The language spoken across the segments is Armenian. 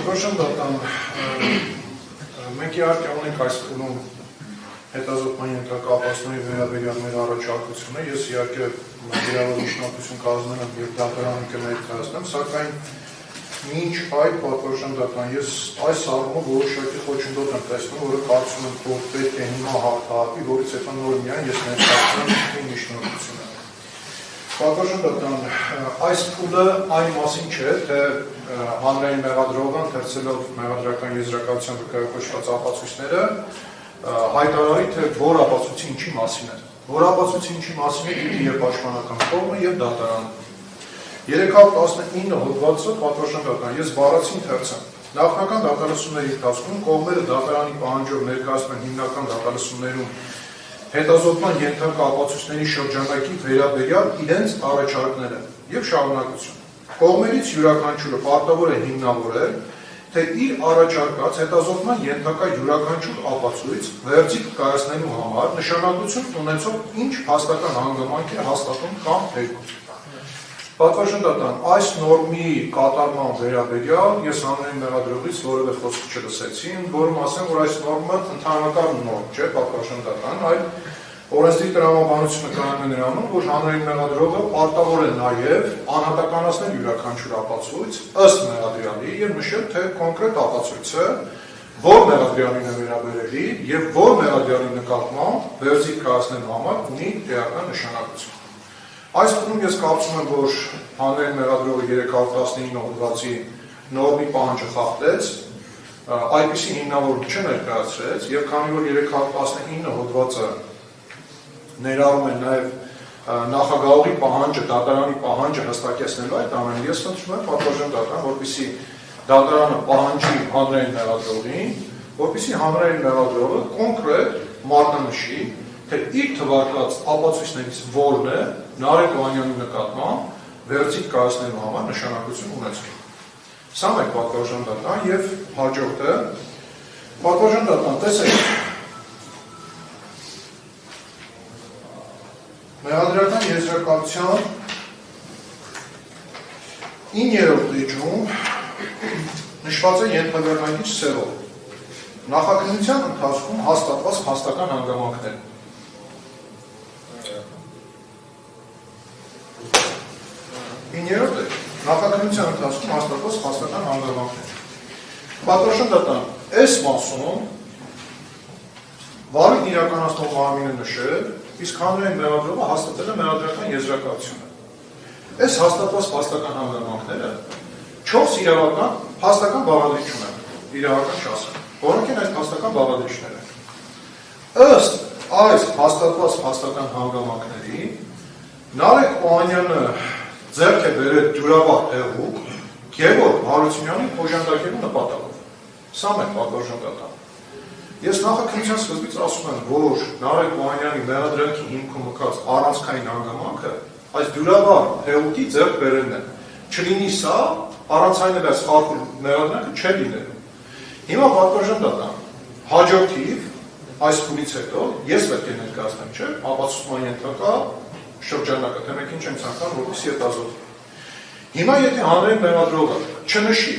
Պատվաշան դատան, մենք իհարկե ունենք այս փուլում հետազոտման ենթակապացների վերաբերյալ մեր առաջարկությունը, ես իհարկե գրավոր միջնակություն կազմել եմ և դատարանի կներկայացնեմ, սակայն մինչ այդ պատվաշան դատան, ես այս առումով որոշակի խոչընդոտ եմ տեսնում, որը կարծում եմ, որ պետք է հիմա հաղթահարվի, որից հետո նոր միայն ես ներկայացնում եմ միջնակությունը։ Պատվաշան դատան, այս փուլը այն մասին չէ, թե հանրային մեղադրողը ընթերցելով մեղադրական եզրակացության վկայակոչված ապացույցները հայտարարի, թե որ ապացույցի ինչի մասին է։ Որ ապացույցի ինչի մասին է դիտի և պաշտպանական կողմը և դատարանը։ 319 հոդվածը պատվաշան դատան, ես բառացի ընթերցեմ։ Նախնական դատալսումների ընթացքում կողմերը դատարանի պահանջով ներկայացնում են հիմնական դատալսումներում հետազոտման ենթակա ապացույցների շրջանակի վերաբերյալ իրենց առաջարկները և շարունակություն։ Կողմերից յուրաքանչյուրը պարտավոր է հիմնավորել, թե իր առաջարկած հետազոտման ենթակա յուրաքանչյուր ապացույց վերջիկ կայացնելու համար նշանակություն ունեցող ինչ հաստական հանգամանք է հաստատում կամ թերություն։ Պատվաշան դատան, այս նորմի կատարման վերաբերյալ ես հանրային մեղադրողից որևէ խոսք չլսեցի, որում ասեմ, որ այս նորմը ընդհանրական նորմ չէ, պատվաշան դատան, այլ օրենսդիր տրամաբանությունը կայանում է նրանում, որ հանրային մեղադրողը պարտավոր է նաև անհատականացնել յուրաքանչյուր ապացույց ըստ մեղադրյալի և նշել, թե կոնկրետ ապացույցը որ մեղադրյալին է վերաբերելի և որ մեղադրյալի նկատմամբ վերջիկ կայացնելու համար ունի էական նշանակություն։ Այս փուլում ես կարծում եմ, որ հանրային մեղադրողը 319 հոդվածի նորմի պահանջը խախտեց, այդպիսի հիմնավորում չներկայացրեց և քանի որ 319 հոդվածը ներառում է նաև նախագահողի պահանջը, դատարանի պահանջը հստակեցնելու այդ ամենը, ես խնդրում եմ պատվաշան դատարան, որպեսզի դատարանը պահանջի հանրային մեղադրողին, որպեսզի հանրային մեղադրողը կոնկրետ մատնանշի, թե իր թվարկած ապացույցներից որն է Նարեկ Վանյանի նկատմամբ վերջիկ կայացնելու համար նշանակություն ունեցող։ Սա մեկ պատվաշան դատան և հաջորդը պատվաշան դատան, տեսեք, մեղադրական եզրակացության 9-րդ էջում նշված է ենթավերնագիծ սերով նախաքննության ընթացքում հաստատված փաստական հանգամանքներ։ Նախաքննության ընթացքում հաստատված փաստական հանգամանքներ։ Պատվաշան դատան, այս մասում վարույթ իրականացնող մարմինը նշել, իսկ հանրային մեղադրողը հաստատել է մեղադրական եզրակացությունը։ Այս հաստատված փաստական հանգամանքները 4 իրավական փաստական բաղադրիչ ունեն, իրավական չասեմ, որոնք են այդ փաստական բաղադրիչները։ Ըստ այս հաստատված փաստական հանգամանքների Նարեկ Օհանյանը ձեռք է բերել դյուրավար հեղուկ Գևորգ Հարությունյանին օժանդակելու նպատակով։ Սա մեկ պատվաշան դատան։ Ես նախաքննության սկզբից ասում եմ, որ Նարեկ Օհանյանի մեղադրանքի հիմքում մկած առանցքային հանգամանքը այս դյուրավար հեղուկի ձեռք բերելն է։ Չլինի սա, առանցայինը սխալվում մեղադրանքը չէ լինելու։ Հիմա պատվաշան դատան, հաջորդիվ այս փուլից հետո ես պետք է ներկայացնեմ, չէ՞, ապացուցման ենթակա շրջանակը, թե մենք ինչ ենք ցանկանում, որպեսզի հետազոտվի։ Հիմա եթե հանրային մեղադրողը չնշի,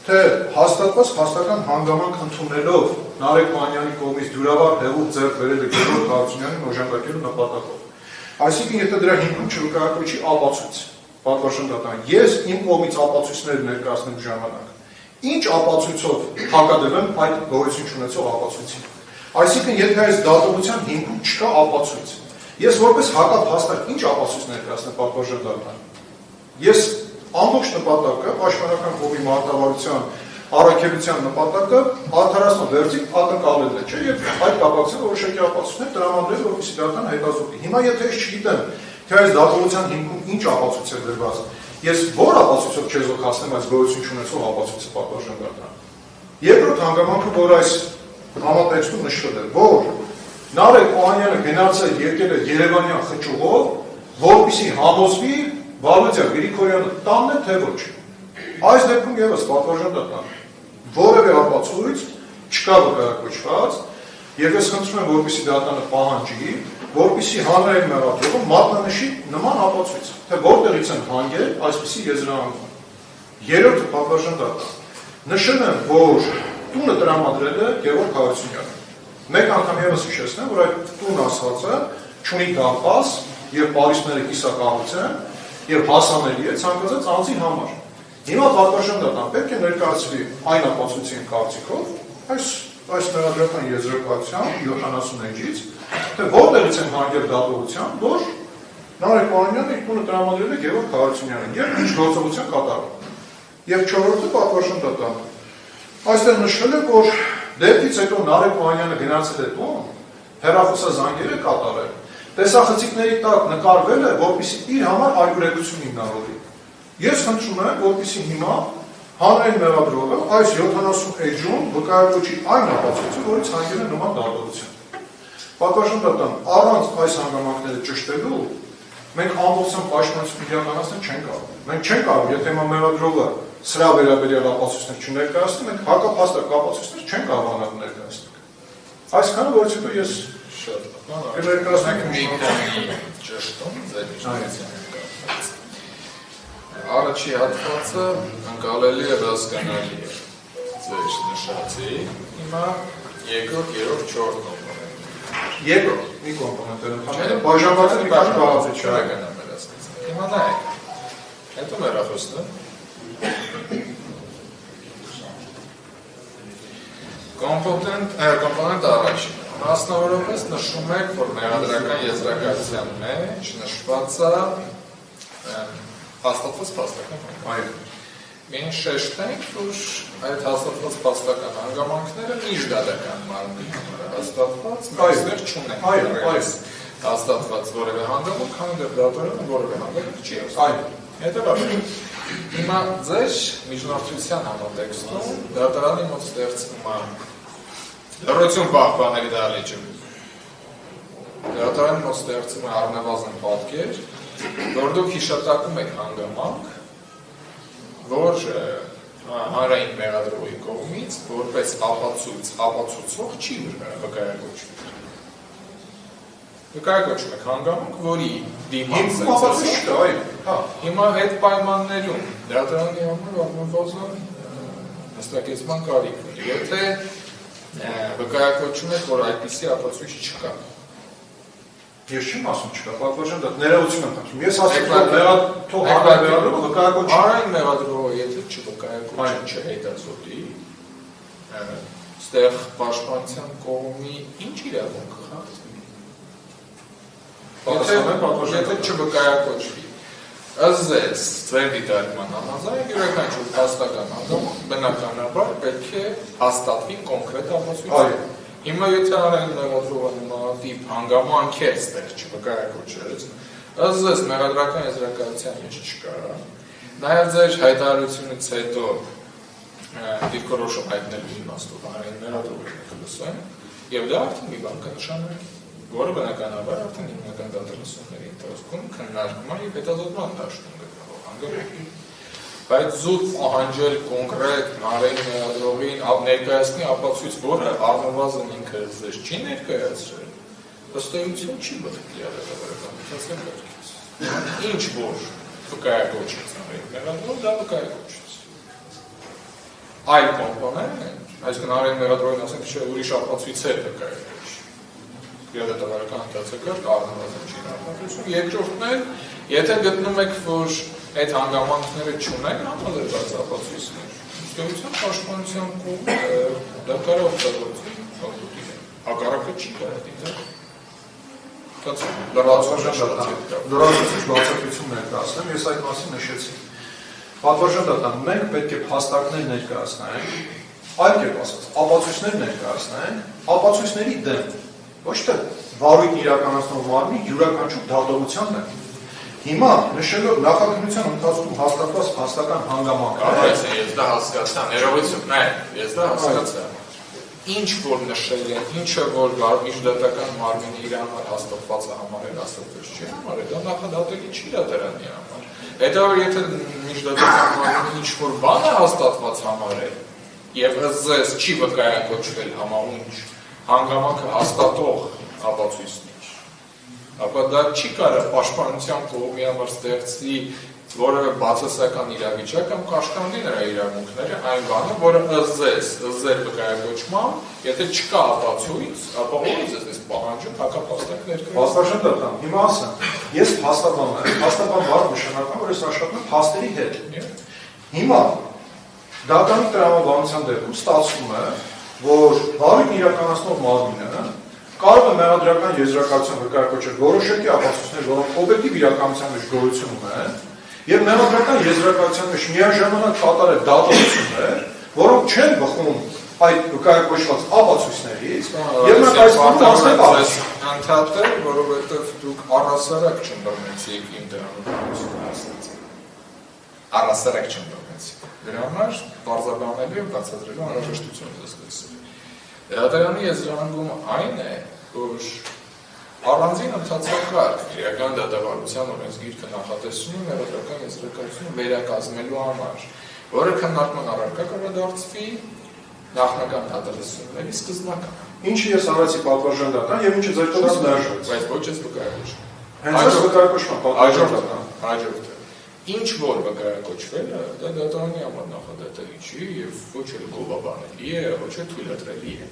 թե հաստատված փաստական հանգամանք ընդունելով Նարեկ Վանյանի կողմից դյուրավար հեղուկ ձեռք բերել է Գևորգ Հարությունյանին օժանդակելու նպատակով։ Այսինքն, եթե դրա հիմքում չվկայակոչի ապացույց, պատվաշան դատան, ես իմ կողմից ապացույցներ ներկայացնելու ժամանակ ինչ ապացույցով հակադրեմ այդ գոյություն չունեցող ապացույցին։ Այսինքն, եթե այս դատողության հիմքում չկա ապացույց, ես որպես հակափաստակ ինչ ապացույց ներկայացնեմ պատվաշան դատան։ Ես ամբողջ նպատակը պաշտպանական կողմի մարտավարության առաքելության նպատակը արդարացնող վերջիկ ակնկալելն է, չէ՞, եւ այդ կապակցությամբ որոշակի ապացույցներ տրամադրել, որպեսզի դատան հետազոտի։ Հիմա եթե ես չգիտեմ, թե այս դատողության հիմքում ինչ ապացույց է դրված, ես ո՞ր ապացույցով չեզոքացնեմ այս գոյություն չունեցող ապացույցը պատվաշան դատան։ Երկրորդ հանգամանքը, որ այս համատեքստում նշվել է, որ Նարեկ Օհանյանը գնացել եկել է Երևանյան խճուղով, որպեսզի համոզվի Վալուդյան Գրիգորյանը տանն է, թե ոչ։ Այս դեպքում ևս պատվաշան դատան, որևէ ապացույց չկա վկայակոչված, եւ ես խնդրում եմ, որպեսզի դատանը պահանջի, որպեսզի հանրային մեղադրողը մատնանշի նման ապացույց, թե որտեղից են հանգել այսպիսի եզրահանգում։ Երրորդը պատվաշան դատան, Նշել եմ, որ տունը տրամադրել է Գևորգ Հարությունյանը։ Մեկ անգամ ևս հիշեցնեմ, որ այդ տուն ասվածը չունի դարպաս եւ պարիսպները կիսակահույց են եւ հասանելի է ցանկացած անձի համար։ Հիմա պատվաշնորհն պետք է ներկայացվի այն ապացույցի կարծիքով, այս մեղադրական եզրակացության 70-ից, թե որտեղից են հանգել դատողության, որ Նարեկ Մանուկյանը իր տունը տրամադրել է Գևորգ Հարությունյանին եւ ինչ գործողություն կատարել։ Եվ 4-րդը պատվաշնորհն այստեղ նշվել է, որ դեպքից հետո Նարեկ Մանուկյանը գնացել է տուն, հեռախոսազանգեր է կատարել, տեսախցիկների տակ նկարվել է, որպեսզի իր համար այլուրեցություն հիմնավորի։ Ես խնդրում եմ, որպեսզի հիմա հանրային մեղադրողը այս 70 էջում վկայակոչի այն ապացույցը, որից հանգել է նման դատողություն։ Պատվաշնորհն առանց այս հանգամանքները ճշտելու մենք ամբողջությամբ պաշտպանություն իրականացնել չենք կարող։ Մենք չենք կարող, եթե հիմա մեղադրողը սրա վերաբերյալ ապացույցներ չներկայացնի, մենք հակափաստակ ապացույցներ չենք կարողանալ ներկայացնել։ Այսքանը, որից հետո ես կներկայացնեմ մի քանի ճշտում ձեր իշխանության կապված։ Առաջի հատվածը ընկալելի է հասկանալի է ձեր նշածի, հիմա երկրորդ, երրորդ, չորրորդ Երկրորդ մի կոմպոնենտ է, բաժանված է մի քանի բաղադրիչ է։ Հիմա նայեք, հետո մեռախոսն կոմպոնենտ առաջին։ Մասնավորապես նշում եք, որ մեղադրական եզրակացության մեջ նշված է հաստատված փաստական հանգամանք։ Մենք շեշտենք, որ այդ հաստատված փաստական հանգամանքները միջդատական մարմնի համար հաստատված, այստեղ չունենք հաստատված որևէ հանգամանք, քանի դեռ դատորեն որևէ հանգամանք չի հաստատվել։ Հետևաբար, հիմա ձեր միջնորդության համատեքստում դատարանի մոտ ստեղծվում է լրություն պահպանելի դահլիճը։ Դատարանի մոտ ստեղծվում է առնվազն պատկեր, որ դուք հիշատակում եք հանգամանք, որ հանրային մեղադրողի կողմից որպես ապացուցող չի վկայակոչվում։ Վկայակոչում եք հանգամանք, որի դիմաց հիմա հետ պայմաններում դատարանի համար առնվազն հստակեցման կարիք ունի։ Եթե վկայակոչում եք, որ այդպիսի ապացույց չկա։ Ես չեմ ասում չկա, պատվաշնորհ ներողություն եմ խնդրում։ Ես ասում եմ, թող հանրային վկայակոչի։ Հանրային մեղադրողը եթե չվկայակոչի չհետազոտի, ստեղ պաշտպանության կողմի ինչ իրավունք խախտվի։ Եթե չվկայակոչվի, ըստ ձեր դիտարկման համաձայն յուրաքանչյուր փաստական հանգամանք բնականաբար պետք է հաստատվի կոնկրետ ապացույցով։ Հիմա եթե հանրային մեղադրողը նմանատիպ հանգամանքեր ստեղ չվկայակոչեց, ըստ մեղադրական եզրակացության մեջ չկա։ Նաև ձեր հայտարարությունից հետո դիրքորոշում հայտնելու իմաստով հանրային մեղադրողը կլսեն, եւ դա արդեն մի բան կնշանակի, որը բնականաբար արդեն հիմնական դատալսումների ընթացքում քննարկման եւ հետազոտման դաշտում գտնվող հանգամանք։ Բայց զուտ պահանջել կոնկրետ հանրային մեղադրողին ներկայացնի ապացույց, որը առնվազն ինքը ձեզ չի ներկայացրել, ըստ էության չի բխի արարողական կարգից։ Ինչ որ վկայակոչեց հանրային մեղադրող, դա վկայակոչեց։ Այլ կոմպոնենտ, այսինքն հանրային մեղադրողին ասենք, թե ուրիշ ապացույց է վկայակոչ։ Գյուղատնտեսական ընթացակարգ առնվազն չի նախատեսում։ Երկրորդն էլ, եթե գտնում եք, որ այդ հանգամանքները չունեն համալրված ապացույցներ, ըստ պաշտպանության կողմը դա կարող օգտագործել հատուտի։ Հակառակը չի կարող դիտել։ Լրացուցիչ բացատրություն ներկայացնեմ, ես այդ մասին նշեցի։ Պատվաշնորհ, մենք պետք է փաստարկներ ներկայացնենք, այլ կերպ ասած, ապացույցներ ներկայացնենք, ապացույցների դեմ, ոչ թե վարույթ իրականացնող մարմնի յուրաքանչյուր դատողության դեմ։ Հիմա նշելով նախաքննության ընթացքում հաստատված փաստական հանգամանքները, ես դա հասկացա, ներողություն, ես դա հասկացա։ Ինչ որ նշել են, ինչը որ միջդատական մարմինը իր համար հաստատված է համարել, հաստատված չի համարել, դա նախադատելի չի դատարանի համար։ Հետո եթե միջդատական մարմինը ինչ որ բան է հաստատված համարել, եւ ըստ չի վկայակոչվել համահունչ հանգամանքը հաստատող ապացույցներ, ապա դա չի կարող պաշտպանության կողմի համար ստեղծի որևէ բացասական իրավիճակ կամ կաշկանդի նրա իրավունքները, այն բանը, որը ըստ ձեր վկայակոչմամբ, եթե չկա ապացույց, ապա ո՞ր է ձեզ պահանջում հակափաստակ ներկայացնել։ Փաստաշնորհ, հիմա ասեմ, ես փաստաբան եմ, փաստաբան բառը նշանակում, որ ես աշխատում եմ փաստերի հետ։ Հիմա դատարանի տրամաբանության դեպքում ստացվում է, որ բարույթ իրականացնող մարմինը կարող է մեղադրական եզրակացության վկայակոչել որոշակի ապացույցներ, որոնք օբյեկտիվ իրականության մեջ գոյություն ունեն, եւ մեղադրական եզրակացության մեջ միաժամանակ կատարել դատողություններ, որոնք չեն բխում այդ վկայակոչված ապացույցներից, եւ նա կայացնում ասել անդադար, որովհետեւ դուք առասարակ չընդունեցիք իմ դրանությունը ասած։ Առասարակ չընդունեցիք։ Դրա համար բարձրաբանելու եւ բացատրելու անհրաժեշտություն զգացել։ Դատարանի եզրահանգումը այն է, որ առանձին ընթացակարգ իրական դատավարության օրենսգիրքը նախատեսում է մեղադրական եզրակացությունը վերակազմելու համար, որը քննարկման առարկա կվերադարձվի նախնական դատասությունների սկզբնական։ Ինչը ես արեցի պատվարժանդական եւ ինչը ձեր կողմից մերժվեց, բայց ոչ ես վկայակոչ։ հենց այս վկայակոչման պատվարժանդական։ Հաջորդը։ Ինչ որ վկայակոչվել է, դա դատարանի համար նախադատելի չի եւ ոչ էլ գովաբանելի է, ոչ էլ թույլատրելի է։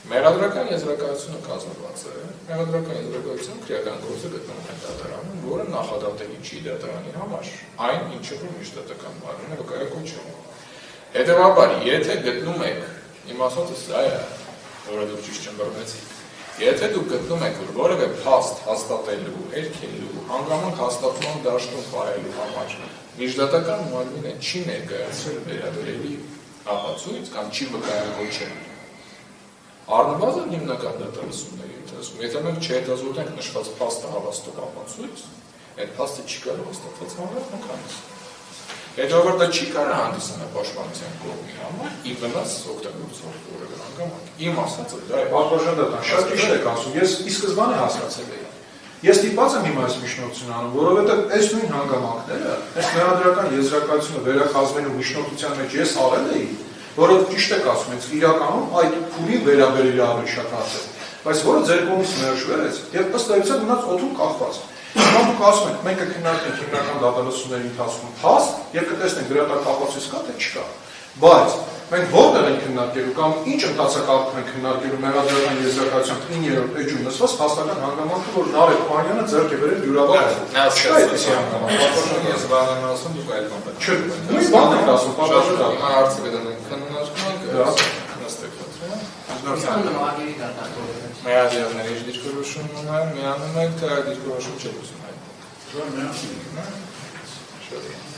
Մեղադրական եզրակացությունը կազմված է, մեղադրական եզրակացության քրեական գործը գտնվում է դատարանում, որը նախադատելի չի դատարանի համար, այն ինչը որ միջդատական բառն է վկայակոչում։ Հետևաբար, եթե գտնում եք, իմ ասածը սա է, որը դուք ճիշտ չընդունեցիք, եթե դուք գտնում եք, որ որևէ փաստ հաստատելու, երգելու, հանգամանք հաստատման դաշտում պահելու համար միջդատական մարմինը չի ներկայացրել վերաբերելի ապացույց կամ չի վկայակոչել, առնվազն հիմնական դատասությունների ընթացքում, եթե մենք չհետազոտենք նշված փաստը հավաստող ապացույց, այդ փաստը չի կարող հաստատված համարել մնքանից։ Հետո դա չի կարող հանդիսանալ պաշտպանության կողմի համար, ի վնաս օգտագործող որևէ հանգամանք։ Իմ ասածը դա է։ Պատվարժանդական, շատ ճիշտ եք ասում, ես ի սկզբանե հասկացել էի։ Ես ստիպված եմ հիմա այս միջնորդություն անում, որովհետև այս նույն հանգամանքները, այս մեղադրական եզրակացությունը վերակազմելու միջնորդության մեջ ես արել էի, որը ճիշտ եք ասում, հենց իրականում այդ փուլին վերաբերելի ավելի շատ հարցեր, բայց որը ձեր կողմից մերժվեց եւ ըստ էության մնաց օդում կախված։ Հիմա դուք ասում եք, մենք կքննարկենք հիմնական դատասությունների ընթացքում փաստ եւ կտեսնենք դրա տակ ապացույց կա թե չկա։ Բայց մենք որտեղ ենք քննարկելու կամ ինչ ընթացակարգում ենք քննարկելու մեղադրական եզրակացության 9-րդ էջում նշված փաստական հանգամանքը, որ Նարեկ Պանյանը ձեռք է բերել յուրավար։ Չկա այդպիսի հանգամանք։ Ես բանն ասում, դուք այլ բան եք։ Չէ, նույն բանն եք ասում, պատասխան։ Հարցը կդնենք քննարկման, նստեք Մեղադրյալների դիրքորոշում ունեն, միանում եք, թե այդ դիրքորոշում չեք ուզում հայտնել։